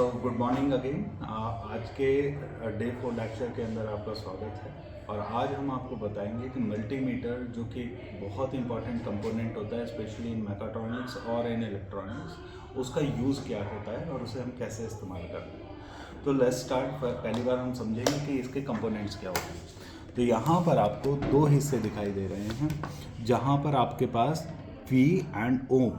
So good morning again. आज के day 4 lecture के अंदर आपका स्वागत है। और आज हम आपको बताएंगे कि मल्टीमीटर जो कि बहुत इंपॉर्टेंट कंपोनेंट होता है स्पेशली इन मैकाट्रॉनिक्स और इन इलेक्ट्रॉनिक्स, उसका यूज़ क्या होता है और उसे हम कैसे इस्तेमाल करते हैं। तो लेट्स स्टार्ट। पहली बार हम समझेंगे कि इसके कंपोनेंट्स क्या होते हैं। तो यहाँ पर आपको दो हिस्से दिखाई दे रहे हैं, जहाँ पर आपके पास V एंड ओम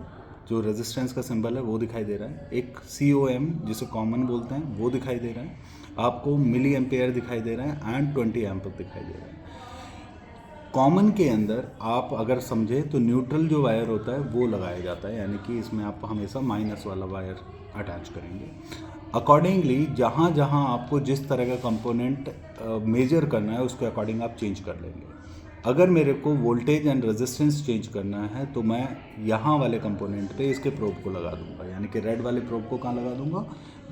जो रेजिस्टेंस का सिंबल है वो दिखाई दे रहा है, एक COM जिसे कॉमन बोलते हैं वो दिखाई दे रहा है, आपको मिली एम्पेयर दिखाई दे रहा है एंड 20 एम्प दिखाई दे रहा है। कॉमन के अंदर आप अगर समझे तो न्यूट्रल जो वायर होता है वो लगाया जाता है, यानी कि इसमें आप हमेशा माइनस वाला वायर अटैच करेंगे। अकॉर्डिंगली जहाँ जहाँ आपको जिस तरह का कंपोनेंट मेजर करना है उसके अकॉर्डिंग आप चेंज कर लेंगे। अगर मेरे को वोल्टेज एंड रेजिस्टेंस चेंज करना है तो मैं यहाँ वाले कंपोनेंट पे इसके प्रोब को लगा दूंगा, यानी कि रेड वाले प्रोब को कहाँ लगा दूंगा,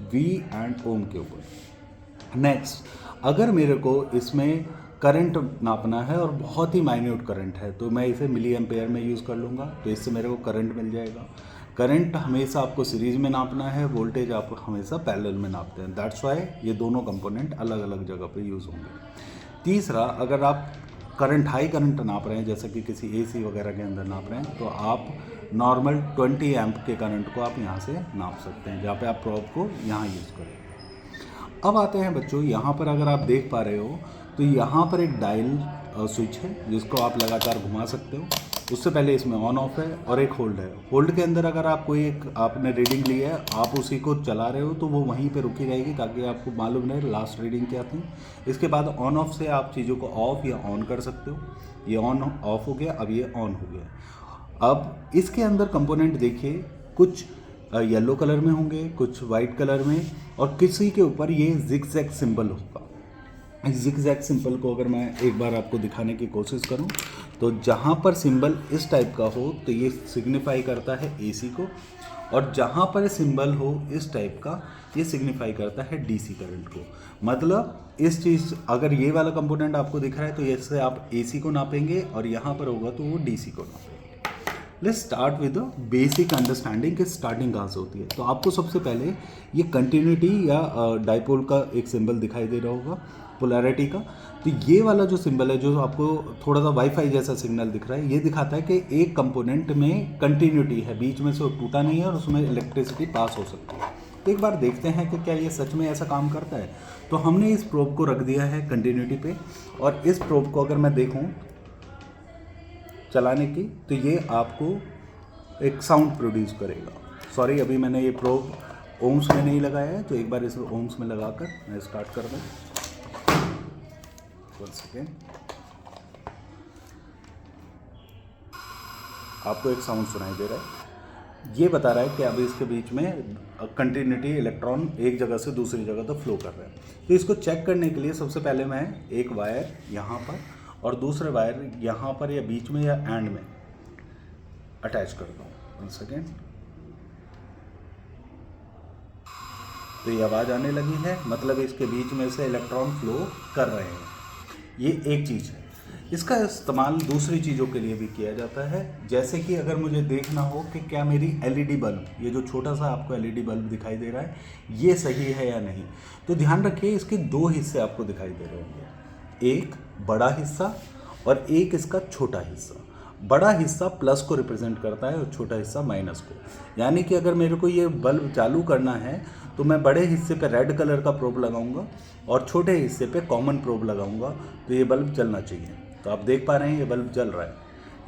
V एंड ओम के ऊपर। नेक्स्ट, अगर मेरे को इसमें करंट नापना है और बहुत ही माइन्यूट करंट है तो मैं इसे मिली एम्पेयर में यूज़ कर लूँगा, तो इससे मेरे को करंट मिल जाएगा। करंट हमेशा आपको सीरीज में नापना है, वोल्टेज आप हमेशा पैरेलल में नापते हैं, दैट्स वाई ये दोनों कंपोनेंट अलग अलग जगह पे यूज़ होंगे। तीसरा, अगर आप करंट हाई करंट नाप रहे हैं जैसे कि किसी AC वगैरह के अंदर नाप रहे हैं तो आप नॉर्मल 20 एम्प के करंट को आप यहाँ से नाप सकते हैं, जहाँ पे आप प्रोब को यहाँ यूज़ करें। अब आते हैं बच्चों, यहाँ पर अगर आप देख पा रहे हो तो यहाँ पर एक डायल स्विच है जिसको आप लगातार घुमा सकते हो। उससे पहले इसमें ऑन ऑफ है और एक होल्ड है। होल्ड के अंदर अगर आप कोई एक आपने रीडिंग ली है, आप उसी को चला रहे हो तो वो वहीं पे रुकी रहेगी ताकि आपको मालूम रहे लास्ट रीडिंग क्या थी। इसके बाद ऑन ऑफ से आप चीज़ों को ऑफ या ऑन कर सकते हो। ये ऑन ऑफ हो गया, अब ये ऑन हो गया। अब इसके अंदर कंपोनेंट देखिए, कुछ येलो कलर में होंगे, कुछ वाइट कलर में, और किसी के ऊपर ये जिगजैग सिंबल होगा। इस जिगजैग सिंबल को अगर मैं एक बार आपको दिखाने की कोशिश करूं तो जहां पर सिंबल इस टाइप का हो तो ये सिग्निफाई करता है AC को, और जहां पर सिंबल हो इस टाइप का ये सिग्निफाई करता है DC करंट को। मतलब इस चीज़, अगर ये वाला कंपोनेंट आपको दिख रहा है तो इससे आप AC को नापेंगे और यहाँ पर होगा तो वो DC को नापेंगे। Let's start with the basic understanding कि स्टार्टिंग कहाँ से होती है। तो आपको सबसे पहले ये कंटिन्यूटी या डाइपोल का एक सिंबल दिखाई दे रहा होगा, पोलैरिटी का। तो ये वाला जो सिंबल है जो आपको थोड़ा सा वाईफाई जैसा सिग्नल दिख रहा है, ये दिखाता है कि एक कंपोनेंट में कंटिन्यूटी है, बीच में से वो टूटा नहीं है और उसमें इलेक्ट्रिसिटी पास हो सकती है। तो एक बार देखते हैं कि क्या ये सच में ऐसा काम करता है। तो हमने इस प्रोब को रख दिया है कंटिन्यूटी पे, और इस प्रोब को अगर मैं देखूँ चलाने की तो ये आपको एक साउंड प्रोड्यूस करेगा। सॉरी, अभी मैंने ये प्रोब ओम्स में नहीं लगाया है, तो एक बार इसे ओम्स में लगाकर मैं स्टार्ट कर दूँ। 1 सेकेंड, आपको एक साउंड सुनाई दे रहा है, ये बता रहा है कि अभी इसके बीच में कंटिन्यूटी इलेक्ट्रॉन एक जगह से दूसरी जगह तक फ्लो कर रहे हैं। तो इसको चेक करने के लिए सबसे पहले मैं एक वायर यहाँ पर और दूसरे वायर यहाँ पर या बीच में या एंड में अटैच कर दूँ। 1 सेकेंड, तो ये आवाज़ आने लगी है, मतलब इसके बीच में से इलेक्ट्रॉन फ्लो कर रहे हैं। ये एक चीज़ है। इसका इस्तेमाल दूसरी चीज़ों के लिए भी किया जाता है, जैसे कि अगर मुझे देखना हो कि क्या मेरी LED बल्ब, ये जो छोटा सा आपको LED बल्ब दिखाई दे रहा है, ये सही है या नहीं। तो ध्यान रखिए, इसके दो हिस्से आपको दिखाई दे रहे होंगे, एक बड़ा हिस्सा और एक इसका छोटा हिस्सा। बड़ा हिस्सा प्लस को रिप्रेजेंट करता है और छोटा हिस्सा माइनस को। यानी कि अगर मेरे को ये बल्ब चालू करना है तो मैं बड़े हिस्से पे रेड कलर का प्रोब लगाऊंगा और छोटे हिस्से पे कॉमन प्रोब लगाऊंगा, तो ये बल्ब जलना चाहिए। तो आप देख पा रहे हैं ये बल्ब जल रहा है,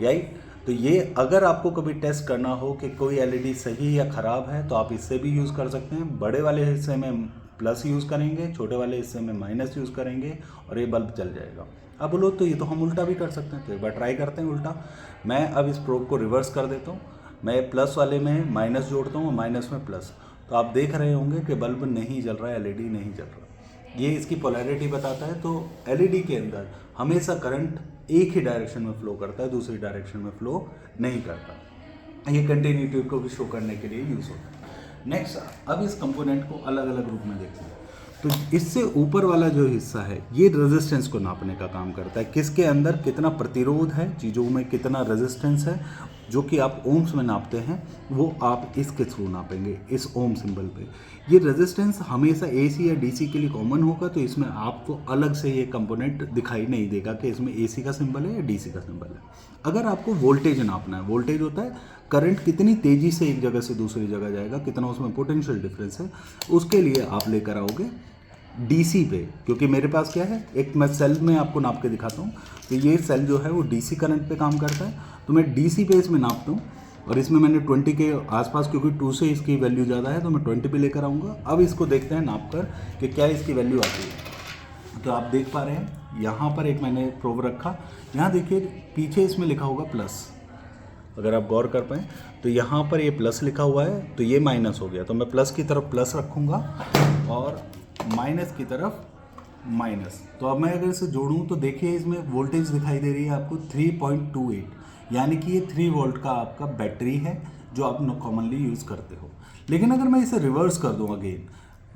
राइट। तो ये अगर आपको कभी टेस्ट करना हो कि कोई LED सही या ख़राब है तो आप इससे भी यूज़ कर सकते हैं। बड़े वाले हिस्से में प्लस यूज़ करेंगे, छोटे वाले हिस्से में माइनस यूज़ करेंगे और ये बल्ब जल जाएगा। अब बोलो तो ये तो हम उल्टा भी कर सकते हैं, तो एक बार ट्राई करते हैं उल्टा। मैं अब इस प्रोब को रिवर्स कर देता हूँ, मैं प्लस वाले में माइनस जोड़ता हूँ और माइनस में प्लस। तो आप देख रहे होंगे कि बल्ब नहीं जल रहा है, LED नहीं जल रहा। ये इसकी पोलैरिटी बताता है। तो LED के अंदर हमेशा करंट एक ही डायरेक्शन में फ्लो करता है, दूसरी डायरेक्शन में फ्लो नहीं करता। ये कंटिन्यूटी को भी शो करने के लिए यूज़ होता है। नेक्स्ट, अब इस कंपोनेंट को अलग अलग रूप में देखते हैं। तो इससे ऊपर वाला जो हिस्सा है ये रेजिस्टेंस को नापने का काम करता है, किसके अंदर कितना प्रतिरोध है, चीज़ों में कितना रेजिस्टेंस है, जो कि आप ओम्स में नापते हैं वो आप इसके थ्रू नापेंगे, इस ओम सिंबल पे। ये रेजिस्टेंस हमेशा AC या DC के लिए कॉमन होगा, तो इसमें आपको अलग से ये कंपोनेंट दिखाई नहीं देगा कि इसमें AC का सिंबल है या DC का सिंबल है। अगर आपको वोल्टेज नापना है, वोल्टेज होता है करंट कितनी तेज़ी से एक जगह से दूसरी जगह जाएगा, कितना उसमें पोटेंशियल डिफरेंस है, उसके लिए आप लेकर आओगे DC पे। क्योंकि मेरे पास क्या है, एक मैं सेल में आपको नाप के दिखाता हूँ। तो ये सेल जो है वो DC करंट पे काम करता है, तो मैं DC पे इसमें नापता हूँ और इसमें मैंने 20 के आसपास, क्योंकि 2 से इसकी वैल्यू ज़्यादा है तो मैं 20 पे लेकर आऊँगा। अब इसको देखते हैं नाप कर कि क्या इसकी वैल्यू आती है। तो आप देख पा रहे हैं यहाँ पर एक मैंने प्रोब रखा, यहाँ देखिए पीछे इसमें लिखा होगा प्लस, अगर आप गौर कर पाएँ तो यहाँ पर ये प्लस लिखा हुआ है, तो ये माइनस हो गया, तो मैं प्लस की तरफ प्लस रखूँगा और माइनस की तरफ माइनस। तो अब मैं अगर इसे जोड़ूँ तो देखिए इसमें वोल्टेज दिखाई दे रही है आपको 3.28, यानी कि ये 3 वोल्ट का आपका बैटरी है जो आप कॉमनली यूज़ करते हो। लेकिन अगर मैं इसे रिवर्स कर दूँ अगेन,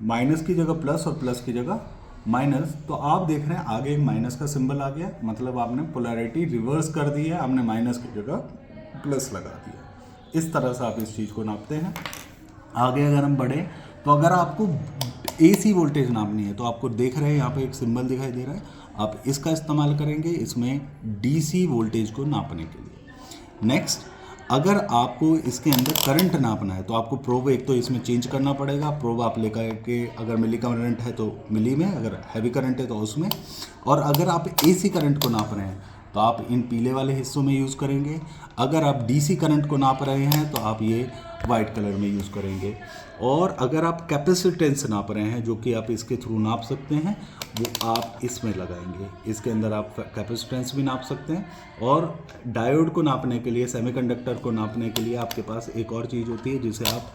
माइनस की जगह प्लस और प्लस की जगह माइनस, तो आप देख रहे हैं आगे एक माइनस का सिंबल आ गया, मतलब आपने पोलैरिटी रिवर्स कर दी है, आपने माइनस की जगह प्लस लगा दिया। इस तरह से आप इस चीज़ को नापते हैं। आगे अगर हम बढ़े तो अगर आपको AC वोल्टेज नापनी है तो आपको देख रहे हैं यहाँ पे एक सिंबल दिखाई दे रहा है, आप इसका इस्तेमाल करेंगे इसमें DC वोल्टेज को नापने के लिए। नेक्स्ट, अगर आपको इसके अंदर करंट नापना है तो आपको प्रोब एक तो इसमें चेंज करना पड़ेगा, प्रोब आप लेकर के, अगर मिली करंट है तो मिली में, अगर हैवी करंट है तो उसमें, और अगर आप AC करंट को नाप रहे हैं तो आप इन पीले वाले हिस्सों में यूज़ करेंगे। अगर आप DC करंट को नाप रहे हैं तो आप ये वाइट कलर में यूज़ करेंगे। और अगर आप कैपेसिटेंस नाप रहे हैं, जो कि आप इसके थ्रू नाप सकते हैं, वो आप इसमें लगाएंगे। इसके अंदर आप कैपेसिटेंस भी नाप सकते हैं। और डायोड को नापने के लिए, सेमीकंडक्टर को नापने के लिए आपके पास एक और चीज़ होती है जिसे आप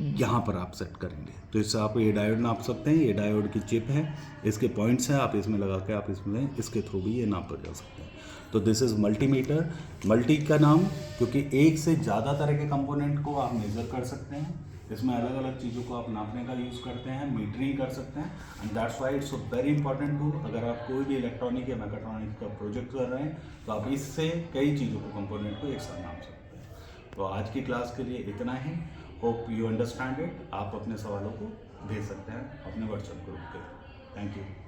यहाँ पर आप सेट करेंगे, तो इससे आप ये डायोड नाप सकते हैं। ये डायोड की चिप है, इसके पॉइंट्स हैं, आप इसमें लगा के आप इसमें इसके थ्रू भी ये नापा जा सकते हैं। तो दिस इज़ मल्टीमीटर। मल्टी का नाम क्योंकि एक से ज़्यादा तरह के कंपोनेंट को आप मेज़र कर सकते हैं, इसमें अलग अलग चीज़ों को आप नापने का यूज़ करते हैं, मीटरिंग कर सकते हैं, and that's why it's very important tool. अगर आप कोई भी इलेक्ट्रॉनिक या मैकेट्रॉनिक का प्रोजेक्ट कर रहे हैं तो आप इससे कई चीज़ों को, कंपोनेंट को एक साथ नाप सकते हैं। तो आज की क्लास के लिए इतना ही। Hope you understand it. आप अपने सवालों को भेज सकते हैं अपने व्हाट्सएप ग्रुप पे। Thank you.